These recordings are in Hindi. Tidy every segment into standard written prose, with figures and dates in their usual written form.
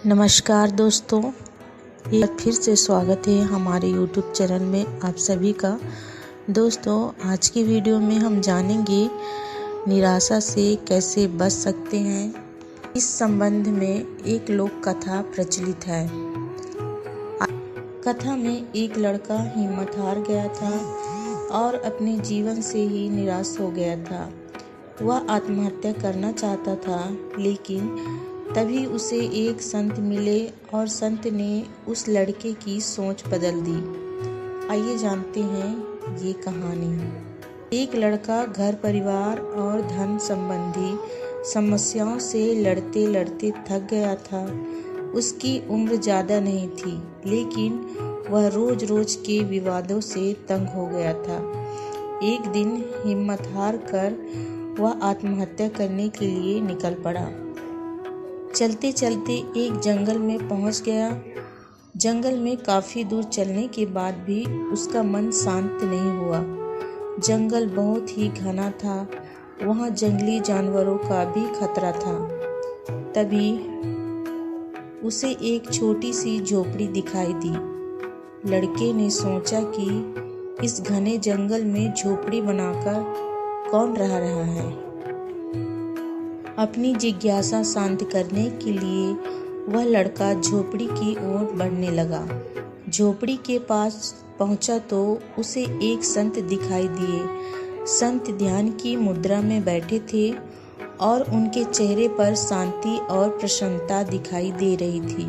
नमस्कार दोस्तों, एक बार फिर से स्वागत है हमारे YouTube चैनल में आप सभी का। दोस्तों, आज की वीडियो में हम जानेंगे निराशा से कैसे बच सकते हैं। इस संबंध में एक लोक कथा प्रचलित है। कथा में एक लड़का हिम्मत हार गया था और अपने जीवन से ही निराश हो गया था। वह आत्महत्या करना चाहता था, लेकिन तभी उसे एक संत मिले और संत ने उस लड़के की सोच बदल दी। आइए जानते हैं ये कहानी। एक लड़का घर परिवार और धन संबंधी समस्याओं से लड़ते लड़ते थक गया था। उसकी उम्र ज़्यादा नहीं थी, लेकिन वह रोज रोज के विवादों से तंग हो गया था। एक दिन हिम्मत हार कर वह आत्महत्या करने के लिए निकल पड़ा। चलते चलते एक जंगल में पहुंच गया। जंगल में काफ़ी दूर चलने के बाद भी उसका मन शांत नहीं हुआ। जंगल बहुत ही घना था, वहाँ जंगली जानवरों का भी खतरा था। तभी उसे एक छोटी सी झोपड़ी दिखाई दी। लड़के ने सोचा कि इस घने जंगल में झोपड़ी बनाकर कौन रह रहा है। अपनी जिज्ञासा शांत करने के लिए वह लड़का झोपड़ी की ओर बढ़ने लगा। झोपड़ी के पास पहुंचा तो उसे एक संत दिखाई दिए। संत ध्यान की मुद्रा में बैठे थे और उनके चेहरे पर शांति और प्रसन्नता दिखाई दे रही थी।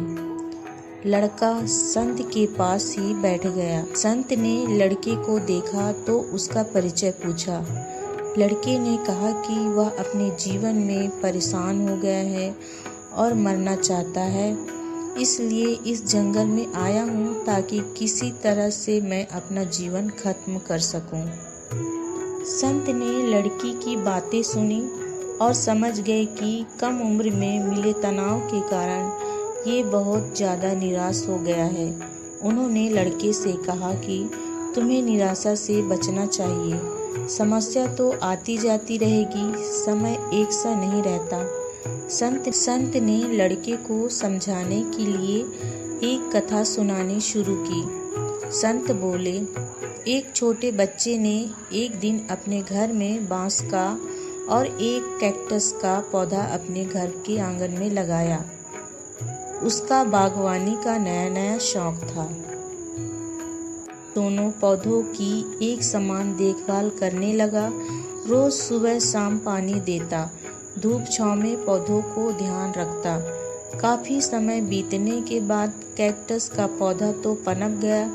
लड़का संत के पास ही बैठ गया। संत ने लड़के को देखा तो उसका परिचय पूछा। लड़के ने कहा कि वह अपने जीवन में परेशान हो गया है और मरना चाहता है, इसलिए इस जंगल में आया हूँ ताकि किसी तरह से मैं अपना जीवन खत्म कर सकूँ। संत ने लड़की की बातें सुनी और समझ गए कि कम उम्र में मिले तनाव के कारण ये बहुत ज़्यादा निराश हो गया है। उन्होंने लड़के से कहा कि तुम्हें निराशा से बचना चाहिए। समस्या तो आती जाती रहेगी, समय एक सा नहीं रहता। संत ने लड़के को समझाने के लिए एक कथा सुनानी शुरू की। संत बोले, एक छोटे बच्चे ने एक दिन अपने घर में बांस का और एक कैक्टस का पौधा अपने घर के आंगन में लगाया। उसका बागवानी का नया नया शौक था। दोनों पौधों की एक समान देखभाल करने लगा। रोज सुबह शाम पानी देता, धूप छांव में पौधों को ध्यान रखता। काफ़ी समय बीतने के बाद कैक्टस का पौधा तो पनप गया,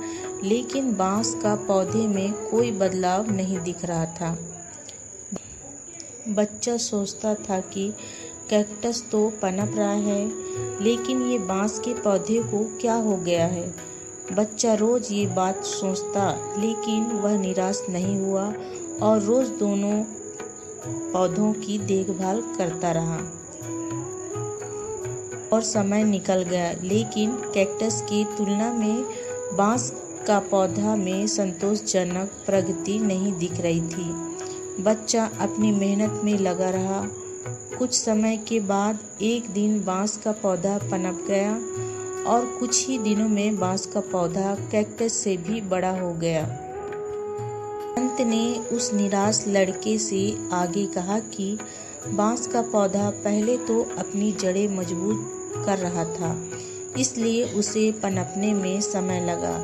लेकिन बांस का पौधे में कोई बदलाव नहीं दिख रहा था। बच्चा सोचता था कि कैक्टस तो पनप रहा है, लेकिन ये बांस के पौधे को क्या हो गया है। बच्चा रोज ये बात सोचता, लेकिन वह निराश नहीं हुआ और रोज दोनों पौधों की देखभाल करता रहा। और समय निकल गया, लेकिन कैक्टस की तुलना में बांस का पौधा में संतोषजनक प्रगति नहीं दिख रही थी। बच्चा अपनी मेहनत में लगा रहा। कुछ समय के बाद एक दिन बांस का पौधा पनप गया और कुछ ही दिनों में बांस का पौधा कैक्टस से भी बड़ा हो गया। संत ने उस निराश लड़के से आगे कहा कि बांस का पौधा पहले तो अपनी जड़ें मजबूत कर रहा था, इसलिए उसे पनपने में समय लगा,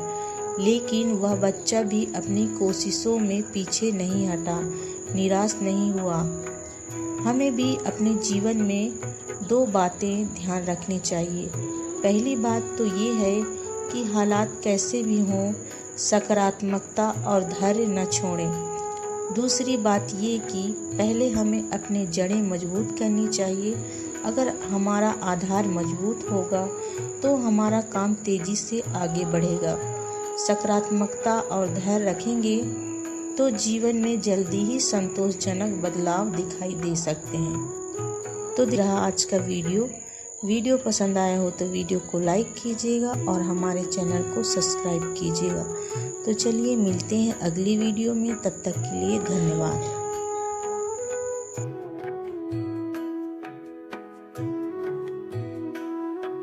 लेकिन वह बच्चा भी अपनी कोशिशों में पीछे नहीं हटा, निराश नहीं हुआ। हमें भी अपने जीवन में दो बातें ध्यान रखनी चाहिए। पहली बात तो ये है कि हालात कैसे भी हों, सकारात्मकता और धैर्य न छोड़ें। दूसरी बात ये कि पहले हमें अपने जड़ें मजबूत करनी चाहिए। अगर हमारा आधार मजबूत होगा तो हमारा काम तेज़ी से आगे बढ़ेगा। सकारात्मकता और धैर्य रखेंगे तो जीवन में जल्दी ही संतोषजनक बदलाव दिखाई दे सकते हैं। तो रहा आज का वीडियो पसंद आया हो तो वीडियो को लाइक कीजिएगा और हमारे चैनल को सब्सक्राइब कीजिएगा। तो चलिए मिलते हैं अगली वीडियो में, तब तक के लिए धन्यवाद।